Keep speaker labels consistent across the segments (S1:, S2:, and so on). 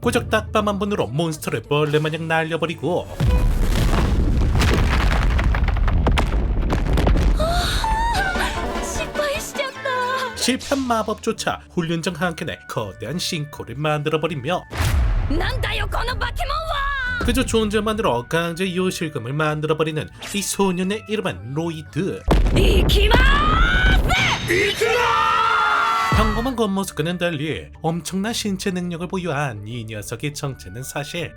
S1: 고작 딱밤 한 번으로 몬스터를 벌레마냥 날려버리고 실패한 마법조차 훈련장 한켠에 거대한 싱크홀을 만들어버리며 그저 존재만으로 강제 요실금을 만들어버리는 이 소년의 이름은 로이드. 평범한 겉모습과는 달리 엄청난 신체 능력을 보유한 이 녀석의 정체는 사실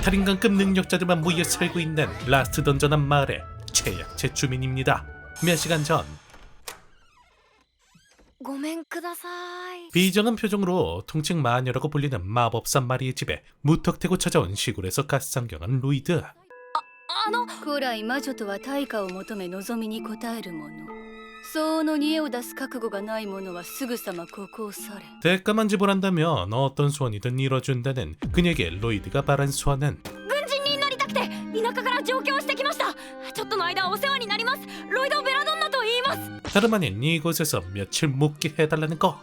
S1: 살인강급 능력자들만 모여 살고 있는 라스트 던전 한 마을의 최약체 주민입니다. 몇 시간 전 비정한 표정으로 통칭 마녀라고 불리는 마법사 마리의 집에 무턱대고 찾아온 시골에서 갓상경한 로이드.
S2: 古来魔女とは対価を求め望みに応える者相応の煮えを出す覚悟がない者はすぐさまここを去れ
S1: 대가만 지불한다면 어떤 소원이든 이뤄준다는 그녀에게 로이드가 바란 소원은
S2: 軍人になりたくて田舎から上京してきましたちょっとの間お世話になりますロイド・ベラドンナと言います
S1: 다름 아닌 이곳에서 며칠 묵게 해달라는 거.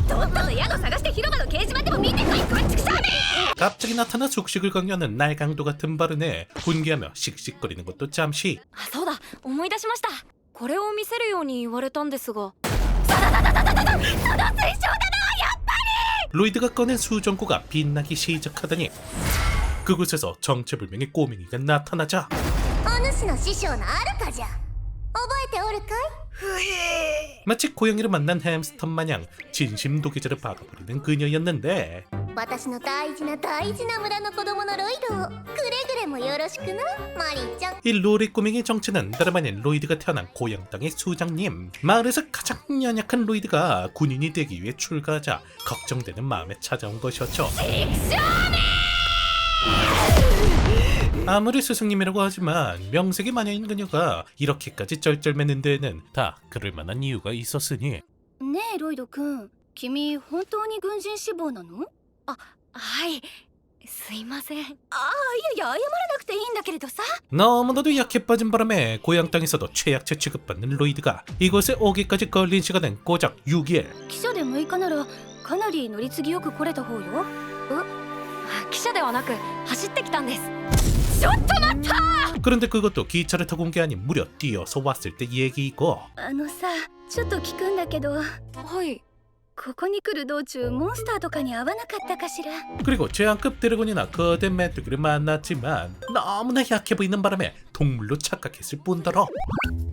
S2: とっとと宿探して広場の掲示板でも見てこいこっちくしゃね
S1: 갑자기 나타나 숙식을 강요하는 날강도 같은 발언에 분개하며 씩씩거리는 것도 잠시.
S2: そうだ思い出しましたこれを見せるように言われたんですが
S1: 로이드가 꺼낸 수정구가 빛나기 시작하더니 그곳에서 정체불명의 꼬맹이가 나타나자
S3: お主の師匠のアルカじゃ覚えておるかい
S1: 마치 고양이를 만난 햄스터 마냥 진심 도기자를 박아버리는 그녀였는데
S3: 私の大事な大事な村の子供のロイドをくれぐれもよろしくなマリーちゃん
S1: 이 로리 꼬맹이 정체는 다름 아닌 로이드가 태어난 고향 땅의 수장님. 마을에서 가장 연약한 로이드가 군인이 되기 위해 출가하자 걱정되는 마음에 찾아온 것이었죠. 아무리 스승님이라고 하지만 명색이 마녀인 그녀가 이렇게까지 쩔쩔매는 데에는 다 그럴 만한 이유가 있었으니
S2: ねえロイド君君本当に軍人志望なのはいすいませんいや謝らなくていいんだけれどさ
S1: 너무나도 약해 빠진 바람에 고향 땅에서도 최약체 취급받는 로이드가 이곳에 오기까지 걸린 시간은 고작 6일.
S2: 汽車で6日ならかなり乗り継ぎよく来れた方よ汽車ではなく走ってきたんですちょっと待った
S1: 그런데 그것도 기차를 타고 온 게 아닌 무려 뛰어서 왔을 때 얘기이고
S2: さちょっと聞くんだけどはいここに来る道中モンスターとかに会わなかったかしら
S1: 그리고 제왕급 드래곤이나 거대 메뚜기를 만났지만 너무나 약해 보이는 바람에 동물로 착각했을 뿐더러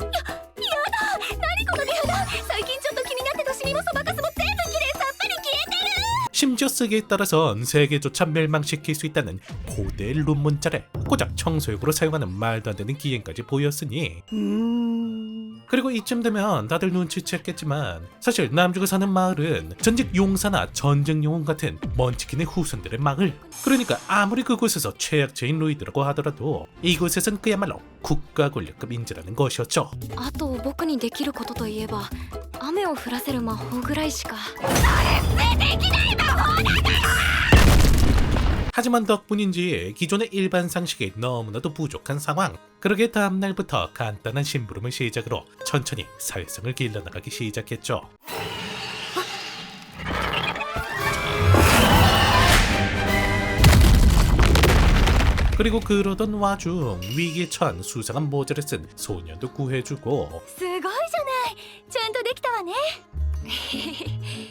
S2: 何このリアだ最近ちょっと気になってたシミもそばかすも全部きれいさっぱり消えてる
S1: 심지어 쓰기에 따라선 세계조차 멸망시킬 수 있다는 고대 룬문자를 고작 청소용으로 사용하는 말도 안 되는 기행까지 보였으니 그리고 이쯤 되면 다들 눈치챘겠지만 사실 남쪽에 사는 마을은 전직 용사나 전쟁 영웅 같은 먼치킨의 후손들의 마을. 그러니까 아무리 그곳에서 최약체인 로이드라고 하더라도 이곳에선 그야말로 국가 권력급 인재라는 것이었죠.
S2: あと僕にできることといえば雨を降らせる魔法ぐらいしか
S1: 하지만 덕분인지 기존의 일반 상식이 너무나도 부족한 상황. 그러게 다음날부터 간단한 심부름을 시작으로 천천히 사회성을 길러나가기 시작했죠. 그리고 그러던 와중 위기에 처한 수상한 모자를 쓴 소년도 구해주고
S2: すごいじゃないちゃんとできたわね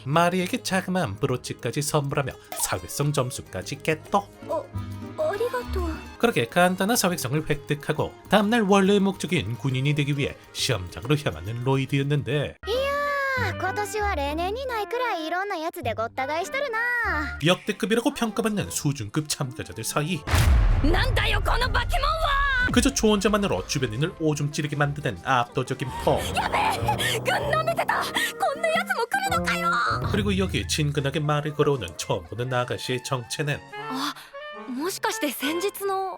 S1: 마리에게 자그마한 브로치까지 선물하며 사회성 점수까지 깼또.
S2: ありがとう
S1: 그렇게 간단한 사회성을 획득하고 다음날 원래의 목적인 군인이 되기 위해 시험장으로 향하는 로이드였는데
S3: 今年は例年にないくらいいろんなやつでごった返しとるな
S1: 역대급이라고 평가받는 수준급 참가자들 사이
S2: なんだよこのバケモンは
S1: 그저 존재만으로 주변인을 오줌 찌르게 만드는 압도적인 폼.
S2: 軍なめてたこんなやつも来るのかよ
S1: 그리고 여기에 친근하게 말을 걸어오는 처음 보는 아가씨의 정체는
S2: あもしかして先日の
S3: あな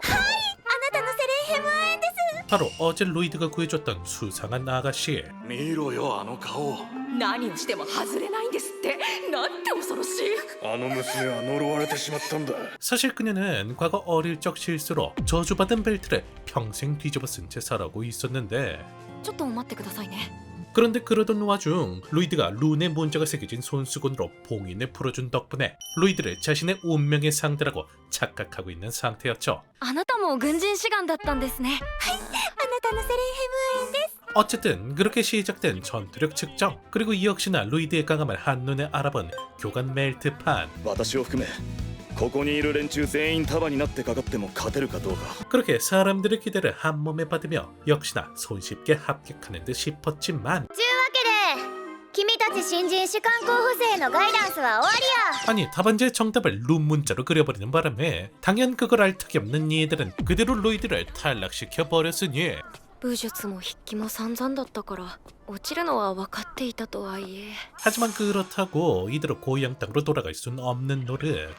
S3: たのセレンヘムアエンです
S1: 바로 어제 로이드가 구해줬던 수상한 아가씨.
S4: 見ろよあの顔
S2: 何をしても外れないんですってなんて恐ろしい
S4: あの娘は呪われてしまったんだ
S1: 사실 그녀는 과거 어릴 적 실수로 저주받은 벨트를 평생 뒤집어 쓴 채 살아오고 있었는데
S2: ちょっと待ってくださいね
S1: 그런데 그러던 와중 로이드가 룬의 문자가 새겨진 손수건으로 봉인을 풀어준 덕분에 로이드를 자신의 운명의 상대라고 착각하고 있는 상태였죠.
S2: あなたも軍人志願だったんですね。
S3: あなたのセレンヘムーンです。
S1: 어쨌든 그렇게 시작된 전투력 측정, 그리고 역시나 로이드의 강함을 한눈에 알아본 교관 멜트판.
S4: 私を含めここにいる連中全員束になってかかっても勝てるかどうか
S1: 그렇게 사람들의 기대를 한 몸에 받으며 역시나 손쉽게 합격하는 듯 싶었지만
S3: ちゅうわけで君たち新人士官候補生のガイダンスは終わりや。
S1: 아니 답안지의 정답을 룬 문자로 그려버리는 바람에 당연 그걸 알 턱이 없는 이들은 그대로 로이드를 탈락시켜 버렸으니
S2: 武術も筆記も散々だったから落ちるのは分かっていたとはいえ
S1: 하지만 그렇다고 이대로 고향 땅으로 돌아갈 수는 없는 노릇.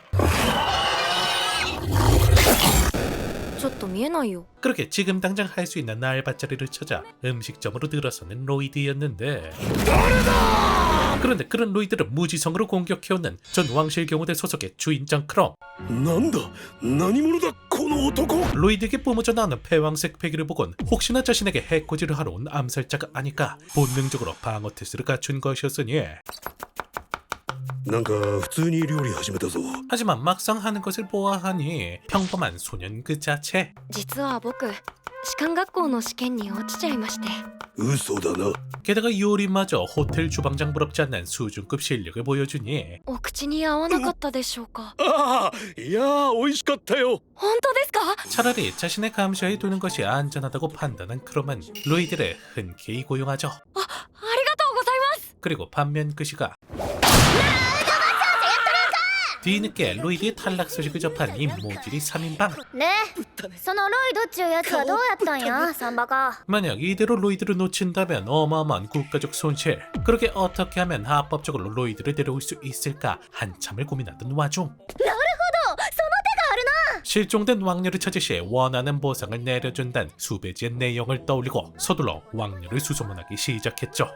S2: ちょっと見えないよ。
S1: 그렇게 지금 당장 할 수 있는 알바자리를 찾아 음식점으로 들어서는 로이드였는데 그런데 그런 로이드를 무지성으로 공격해오는 전 왕실 경호대 소속의 주인장 크롬.
S4: なんだ何者だこの男
S1: 로이드에게 뿜어져 나오는 패왕색 패기를 보곤 혹시나 자신에게 해코지를 하러 온 암살자가 아닐까 본능적으로 방어 태세를 갖춘 것이었으니
S4: なんか普通に料理始めたぞ
S1: 하지만 막상 하는 것을 보아하니 평범한 소년 그 자체.
S2: 実は僕士官学校の試験に落ちちゃいまして。
S4: 嘘だな
S1: 게다가 요리마저 호텔 주방장 부럽지 않는 수준급 실력을 보여주니
S2: お口に合わなかったでしょうか。
S4: ああいやー美味しかったよ
S2: 本当ですか。
S1: 차라리 자신의 감시하에 두는 것이 안전하다고 판단한 크롬은 로이드를 흔쾌히 고용하죠.
S2: ありがとうございます。
S1: 그리고 반면 그 시각 뒤늦게 로이드의 탈락 소식을 접한 이 모질이 3인방.
S3: ねそのロイドっちゅうやつはどうやったんやサンバカ。
S1: 만약 이대로 로이드를 놓친다면 어마어마한 국가적 손실. 그렇게 어떻게 하면 합법적으로 로이드를 데려올 수 있을까 한참을 고민하던 와중 실종된 왕녀를 찾을 시에 원하는 보상을 내려준다는 수배지의 내용을 떠올리고 서둘러 왕녀를 수소문하기 시작했죠.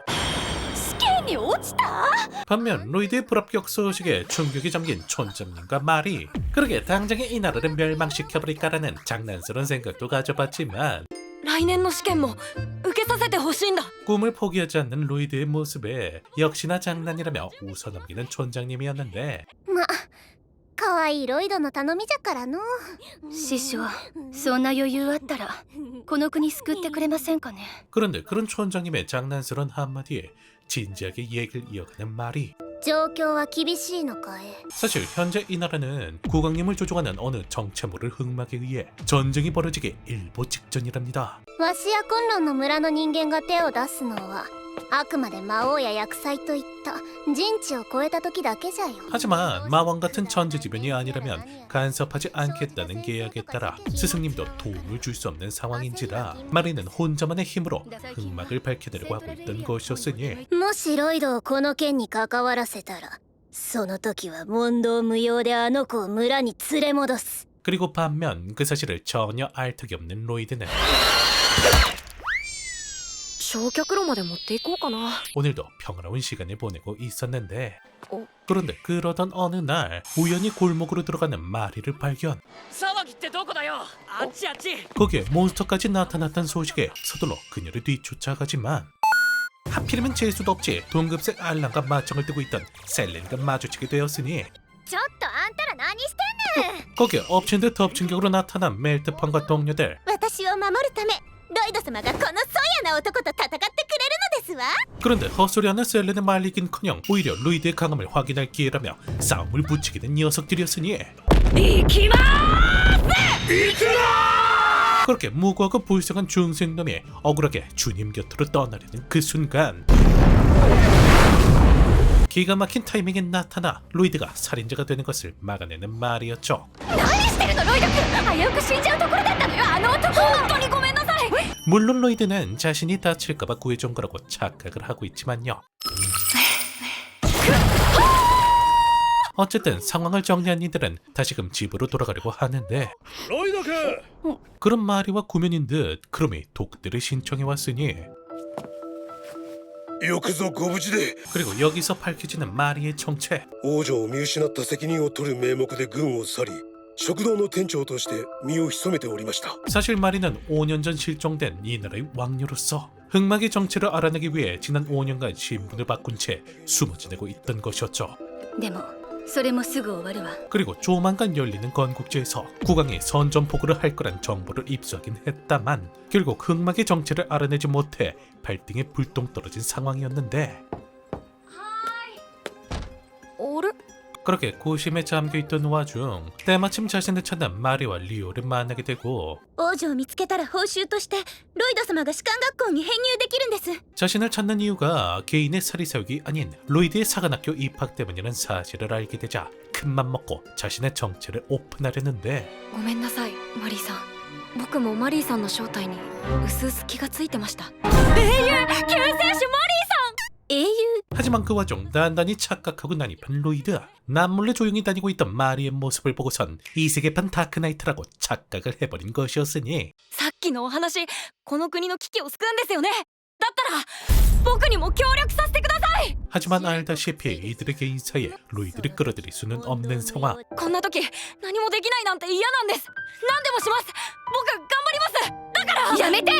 S2: 試験に落ちた。
S1: 반면 로이드의 불합격 소식에 충격이 잠긴 촌장님과 마리. 그러게 당장에 이 나라를 멸망시켜버릴까라는 장난스러운 생각도 가져봤지만
S2: 来年の試験も受けさせてほしいんだ。
S1: 꿈을 포기하지 않는 로이드의 모습에 역시나 장난이라며 웃어넘기는 촌장님이었는데
S3: ま可愛いロイドの頼みじゃからの。
S2: 師匠そんな余裕あったらこの国救ってくれませんかね。
S1: 그런데 그런 촌장님의 장난스러운 한마디에 진지하게 얘기를 이어가는 말이
S3: 状況は厳しいのかえ。
S1: 사실 현재 이 나라는 국왕님을 조종하는 어느 정체 모를 흑막에 의해 전쟁이 벌어지기 일보 직전이랍니다.
S3: わしや昆仑の村の人間が手を出すのはあくまで魔王や厄災といった人知を超えた時だけじゃよ。
S1: 하지만 마왕 같은 천지지변이 아니라면 간섭하지 않겠다는 계약에 따라 스승님도 도움을 줄 수 없는 상황인지라 마리는 혼자만의 힘으로 흑막을 밝혀내려고 하고 있던 것이었으니
S3: もしロイドをこの件に関わらせたらその時は問答無用であの子を村に連れ戻す。
S1: 그리고 반면 그 사실을 전혀 알 턱이 없는 로이드는
S2: 焼却炉まで持っていこうかな。
S1: 오늘도 평화로운 시간을 보내고 있었는데
S2: 어?
S1: 그런데 그러던 어느 날 우연히 골목으로 들어가는 마리를 발견.
S5: 騒ぎってどこだよ。あっちあっち。
S1: 거기에 몬스터까지 나타났던 소식에 서둘러 그녀를 뒤쫓아가지만 하필이면 재수도 없지 동급색 알람과 맞짱을 뜨고 있던 셀렌과 마주치게 되었으니
S3: ちょっとあんたら何してんねん。
S1: 거기에 엎친 듯 덮친 격으로 나타난 멜트판과 동료들.
S3: 私を守るためロイド様がこのソヤな男と戦ってくれるのですわ。
S1: 그런데 헛소리하는 셀렌을 말리긴커녕 오히려 루이드의 강함을 확인할 기회라며 싸움을 붙이게 된 녀석들이었으니
S5: 行きま
S1: 그렇게 무고하고 불쌍한 중생놈이 억울하게 주님 곁으로 떠나려는 그 순간 기가 막힌 타이밍에 나타나 로이드가 살인자가 되는 것을 막아내는 말이었죠.
S2: 何してるのロイド君。危うく死んじゃうところだったのよあの男。本当にごめんなさい。
S1: 물론 로이드는 자신이 다칠까봐 구해준 거라고 착각을 하고 있지만요. 어쨌든 상황을 정리한 이들은 다시금 집으로 돌아가려고 하는데
S4: ロイド君
S1: 그런 마리와 구면인 듯 크롬이 독대를 신청해 왔으니
S4: よくぞご無事で
S1: 그리고 여기서 밝혀지는 마리의 정체.
S4: 王女を見失った責任を取る名目で軍を去り
S6: 食堂の店長として身を潜めておりました。
S1: 사실 마리는 5년 전 실종된 이 나라의 왕녀로서 흑막의 정체를 알아내기 위해 지난 5년간 신분을 바꾼 채 숨어 지내고 있던 것이었죠.
S2: でもそれもすぐ終わるわ。
S1: 그리고 조만간 열리는 건국제에서 국왕이 선전포고를 할 거란 정보를 입수하긴 했다만 결국 흑막의 정체를 알아내지 못해 발등에 불똥 떨어진 상황이었는데
S2: あれ
S1: 그렇게 고심에 잠겨있던 와중 때마침 자신을 찾는 마리와 리오를 만나게 되고
S3: 王女を見つけたら報酬としてロイド様が士官学校に編入できるんです。
S1: 자신을 찾는 이유가 개인의 사리사욕이 아닌 로이드의 사관학교 입학 때문이라는 사실을 알게 되자 큰맘 먹고 자신의 정체를 오픈하려는데
S2: ごめんなさいマリーさん。僕もマリーさんの正体にうすうす気がついてました。英雄救世主マリーさん。英雄
S1: 하지만 그 와중 단단히 착각하고 난입한 로이드 남몰래 조용히 다니고 있던 마리의 모습을 보고선 이세계판 다크나이트라고 착각을 해버린 것이었으니
S2: さっきのお話、この国の危機を救うんですよね。だったら僕にも協力させてください。
S1: 하지만 알다시피 이들의 개인 사이에 로이드를 끌어들일 수는 없는 상황.
S2: こんな時何もできないなんて嫌なんです。何でもします。僕頑張ります。だからやめて。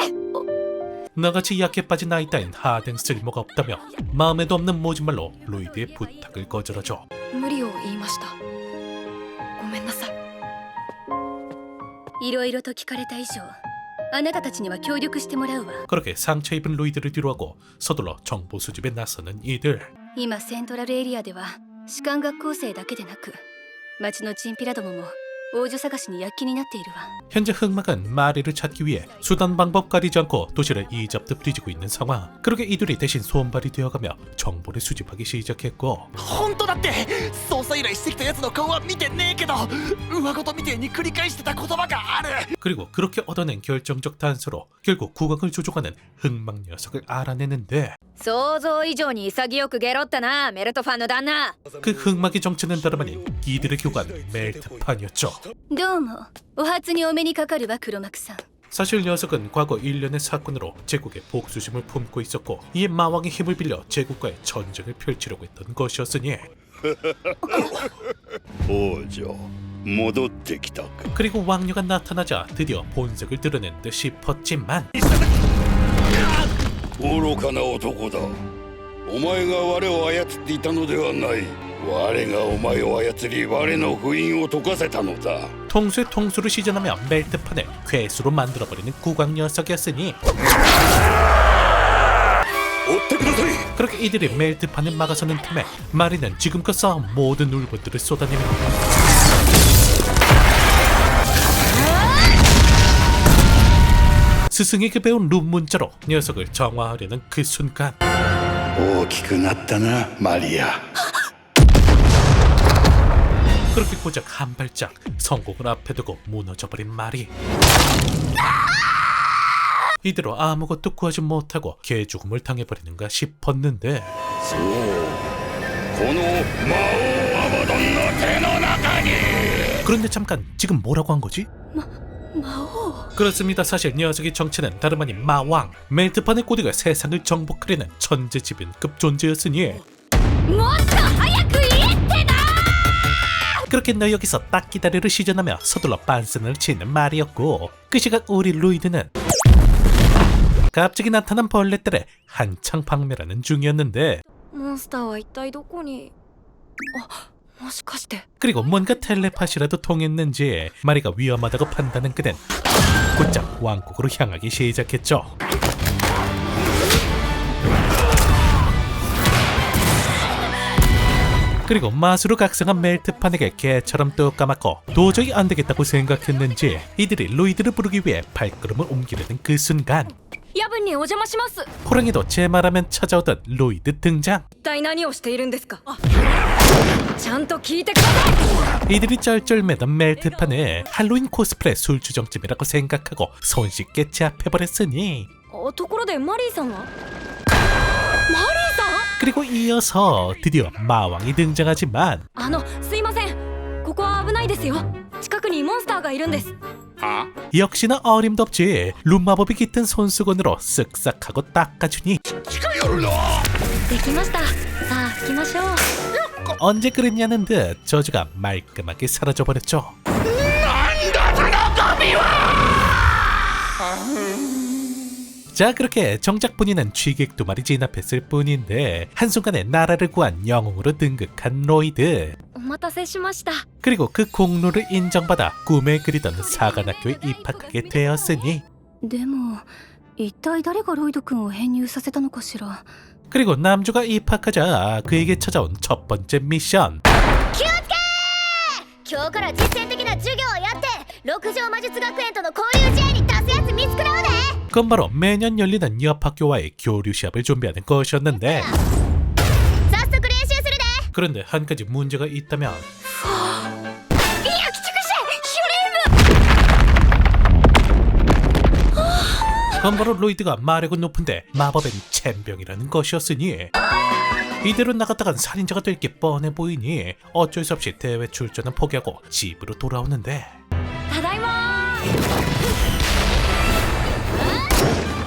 S1: 나같이 약해 빠진 아이 따윈 하등 쓸모가 없다며 마음에도 없는 모진말로 로이드의 부탁을 거절하죠.
S2: 無理を言いました。ごめんなさい。いろいろと聞かれた以上、あなたたちには協力してもらうわ。
S1: 그렇게 상처 입은 로이드를 뒤로하고 서둘러 정보 수집에 나서는 이들.
S2: 今セントラルエリアでは士官学校生だけでなく町のチンピラどもも王女探しに躍起になっているわ。
S1: 현재 흑막은 마리를 찾기 위해 수단 방법 가리지 않고 도시를 이잡듯 뒤지고 있는 상황. 그렇게 이들이 대신 손발이 되어가며 정보를 수집하기 시작했고
S7: 本当だって捜査依頼してきたやつの顔は見てねえけど上ごとみてえに繰り返してた言葉がある。
S1: 그리고 그렇게 얻어낸 결정적 단서로 결국 국왕을 조종하는 흑막 녀석을 알아내는데
S2: 想像以上に潔くゲロったな、メルトファンの旦那。
S1: 그 흑막의 정체는 다름 아닌 이들의 교관 멜트판이었죠.
S2: どうも、お初にお目にかかるわ黒幕さん。
S1: 사실 녀석은 과거 일련의 사건으로 제국에 복수심을 품고 있었고 이에 마왕의 힘을 빌려 제국과의 전쟁을 펼치려고 했던 것이었으니
S8: 王女戻ってきたか。
S1: 그리고 왕녀가 나타나자 드디어 본색을 드러낸 듯 싶었지만
S8: 愚かな男だ。お前が我を操っていたのではない。我がお前を操り我の封印を解かせたのだ。
S1: 통수의 통수를 시전하며 멜트판을 괴수로 만들어버리는 국왕 녀석이었으니
S6: 追ってください。
S1: 그렇게 이들이 멜트판을 막아서는 틈에 마리는 지금껏 쌓은 모든 울분들을 쏟아내며 스승에게 배운 룸 문자로 녀석을 정화하려는 그 순간
S8: 大きくなったなマリア。
S1: 그렇게 고작 한 발짝 성공을 앞에 두고 무너져버린 마리. 이대로 아무것도 구하지 못하고 개죽음을 당해버리는가 싶었는데
S8: そうこの魔王アバドンの手の中に。
S1: 그런데 잠깐 지금 뭐라고 한 거지?
S2: 魔王。
S1: 그렇습니다. 사실 녀석의 정체는 다름 아닌 마왕. 멜트판의 꼬리가 세상을 정복하려는 천재지변급 존재였으니
S2: もっと早く言えってな。
S1: 그렇게 너 여기서 딱 기다리를 시전하며 서둘러 빤스를 치는 말이었고 그 시각 우리 로이드는 갑자기 나타난 벌레들의 한창 박멸하는 중이었는데
S2: モンスターは一体どこに。あ、もしかして。
S1: 그리고 뭔가 텔레파시라도 통했는지 마리가 위험하다고 판단한 그는 곧장 왕국으로 향하기 시작했죠. 그리고 마수로 각성한 멜트판에게 개처럼 뚝 까맣고 도저히 안되겠다고 생각했는지 이들이 로이드를 부르기 위해 발걸음을 옮기려는 그 순간
S2: 夜分にお邪魔します。
S1: 호랑이도 제 말하면 찾아오던 로이드 등장.
S2: 一体何をしているんですか。ちゃんと聞いてください。
S1: 이들이 쩔쩔매던 멜트판을 할로윈 코스프레 술주정쯤이라고 생각하고 손쉽게 제압해버렸으니
S2: ところでマリーさんは。マリーさん。
S1: 그리고 이어서 드디어 마왕이 등장하지만
S2: すいません。ここは危ないですよ。近くにモンスターがいるんです。
S1: 역시나 어림도 없지. 룸마법이 깃든 손수건으로 쓱싹하고 닦아주니
S8: 近寄るな。
S2: できました。さあ行きましょう。
S1: 언제 그랬냐는 듯 저주가 말끔하게 사라져버렸죠. 자, 그렇게 정작 본인은 취객 2마리 진압했을 뿐인데 한순간에 나라를 구한 영웅으로 등극한 로이드.
S2: お待たせしました。
S1: 그리고 그 공로를 인정받아 꿈에 그리던 사관학교에 입학하게 되었으니,
S2: でも一体誰がロイド君を編入させたのかしら。
S1: 그리고 남주가 입학하자 그에게 찾아온 첫 번째 미션.
S3: 今日から実践的な授業をやって六条魔術学園との交流試合に出すやつ見つくろうね。
S1: 그건 바로 매년 열리는 옆 학교와의 교류 시합을 준비하는 것이었는데,
S3: 早速練習するで。
S1: 그런데 한 가지 문제가 있다면 그건 바로 로이드가 마력은 높은데 마법엔 챈병이라는 것이었으니, 이대로 나갔다간 살인자가 될 게 뻔해 보이니 어쩔 수 없이 대회 출전은 포기하고 집으로 돌아오는데,
S2: ただいま。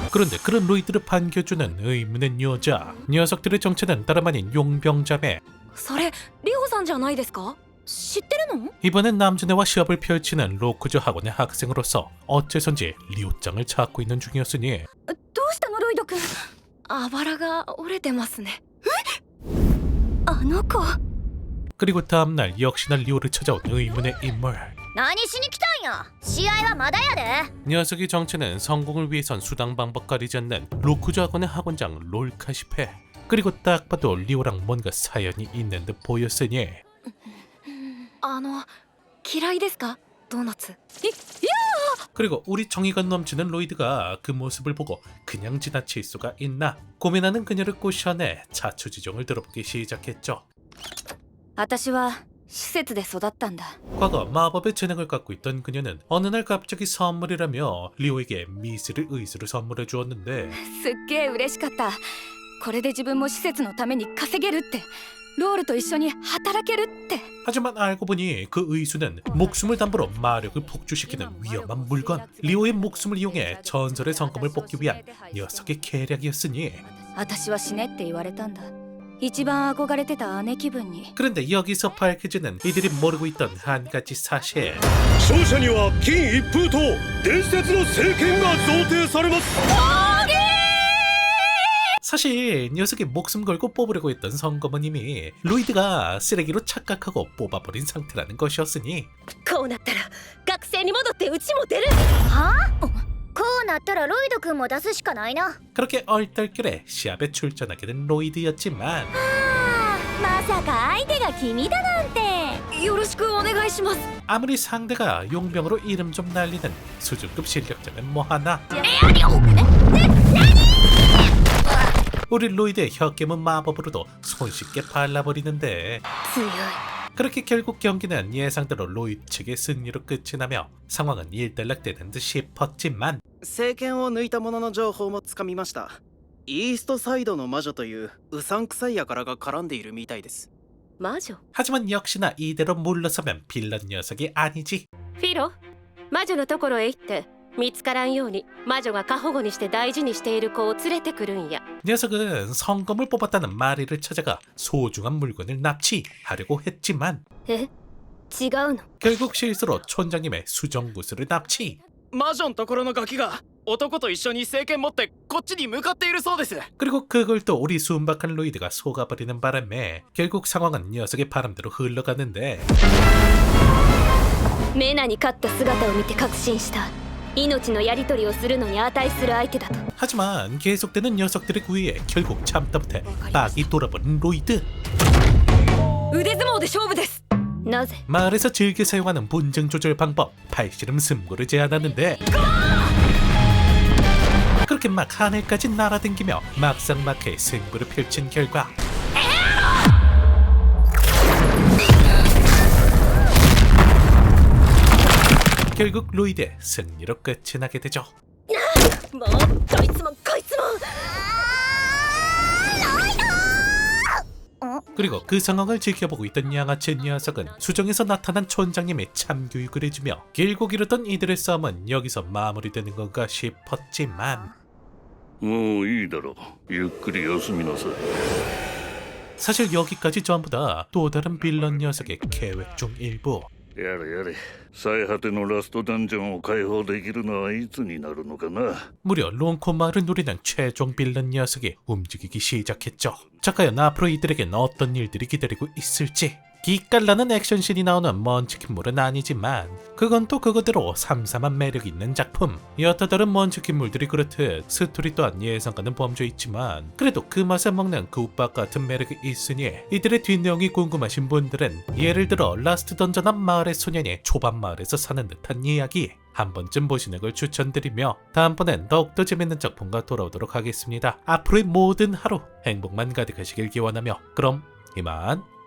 S1: 그런데 그런 로이드를 반겨주는 의문의 여자. 녀석들의 정체는 다름 아닌 용병자매.
S2: それリホさんじゃないですか。知ってるの？
S1: 이번엔 남자네와 시합을 펼치는 로쿠조 학원의 학생으로서 어째선지 리오짱을 찾고 있는 중이었으니,
S2: どうしたのロイド君。あばらが折れてますね。あの子。
S1: 그리고 다음날 역시나 리오를 찾아온 의문의 인물.
S3: 何しに来たんや。試合はまだやで。
S1: 녀석의 정체는 성공을 위해선 수당 방법 가리지 않는 로쿠조 학원의 학원장 롤카시페. 그리고 딱 봐도 리오랑 뭔가 사연이 있는 듯 보였으니,
S2: 嫌いですかドーナツ。
S1: 그리고 우리 정의가 넘치는 로이드가 그 모습을 보고 그냥 지나칠 수가 있나 고민하는 그녀를 꼬셔내 자초지종을 들어보기 시작했죠.
S2: 私は施設で育ったんだ。
S1: 과거 마법의 재능을 갖고 있던 그녀는 어느 날 갑자기 선물이라며 리오에게 미스를 의수를 선물해 주었는데,
S2: すっげえ嬉しかった。これで自分も施設のために稼げるって。ロールと一緒に働けるって。
S1: 하지만 알고 보니 그 의수는 목숨을 담보로 마력을 폭주시키는 위험한 물건, 리오의 목숨을 이용해 전설의 성검을 뽑기 위한 녀석의 계략이었으니,
S2: 私は死ねって言われたんだ。一番憧れてた姉気分に。
S1: 그런데 여기서 밝혀지는 이들이 모르고 있던 한 가지 사실.
S6: 勝者には金一封と伝説の聖剣が贈呈されます。
S1: 사실 녀석이 목숨 걸고 뽑으려고 했던 성검은 이미 로이드가 쓰레기로 착각하고 뽑아버린 상태라는 것이었으니,
S5: こうなったら学生に戻ってうちも出る。
S3: こうなったらロイド君も出すしかないな。
S1: 그렇게 얼떨결에 시합에 출전하게 된 로이드였지만,
S3: まさか相手が君だなんて。
S2: よろしくお願いします。
S1: 아무리 상대가 용병으로 이름 좀 날리는 수준급 실력자면 뭐하나, 우리 로이드의 혀깨문 마법으로도 손쉽게 발라버리는데,
S2: 強い。
S1: 그렇게 결국 경기는 예상대로 로이드 측의 승리로 끝이 나며 상황은 일단락되는 듯 싶었지만,
S7: 聖剣を抜いたものの情報もつかみました。イーストサイドの魔女といううさんくさい輩が絡んでいるみたいです。
S5: 魔女。
S1: 하지만 역시나 이대로 물러서면 빌런 녀석이 아니지.
S5: フィロ、魔女のところへ行って見つからんように魔女が過保護にして大事にしている子を連れてくるんや。
S1: 녀석은 성검을 뽑았다는 마리를 찾아가 소중한 물건을 납치하려고 했지만
S5: え、違うの？
S1: 결국 실수로 촌장님의 수정구슬을 납치.
S7: 魔女のところのガキが男と一緒に聖剣持ってこっちに向かっているそうです。
S1: 그리고 그걸 또 우리 순박한 로이드가 속아버리는 바람에 결국 상황은 녀석의 바람대로 흘러가는데,
S5: メナに勝った姿を見て確信した。命のやり取りをするのに値する相手だと。
S1: 하지만 계속되는 녀석들의 구애에 결국 참다 못해 빡이 돌아버린 로이드.
S5: 腕相撲で勝負です。なぜ？
S1: 마을에서 즐겨 사용하는 분쟁 조절 방법 팔씨름 승부를 제안하는데, 그렇게 막 하늘까지 날아댕기며 막상막하의 승부를 펼친 결과 결국 로이드의 승리로 끝이 나게 되죠.
S5: もうどいつもこいつも。
S1: 그리고 그 상황을 지켜보고 있던 양아치 녀석은 수정에서 나타난 촌장님의 참교육을 해주며 결국 이르던 이들의 싸움은 여기서 마무리되는 건가 싶었지만,
S8: もういいだろう。ゆっくり休みなさい。
S1: 사실 여기까지 전부 다 또 다른 빌런 녀석의 계획 중 일부.
S6: やれやれ、最果てのラストダンジョンを解放できるのはいつになるのかな。
S1: 무려 롱코 마을을 누리는 최종 빌런 녀석이 움직이기 시작했죠. 자, 과연 앞으로 이들에겐 어떤 일들이 기다리고 있을지. 기깔나는 액션씬이 나오는 먼치킨물은 아니지만 그건 또 그거대로 삼삼한 매력 있는 작품. 여타 다른 먼치킨물들이 그렇듯 스토리 또한 예상과는 범죄 있지만 그래도 그 맛에 먹는 국밥 같은 매력이 있으니 이들의 뒷내용이 궁금하신 분들은 예를 들어 라스트 던전 앞 마을의 소년이 초반 마을에서 사는 듯한 이야기 한 번쯤 보시는 걸 추천드리며 다음번엔 더욱더 재밌는 작품과 돌아오도록 하겠습니다. 앞으로의 모든 하루 행복만 가득하시길 기원하며 그럼 이만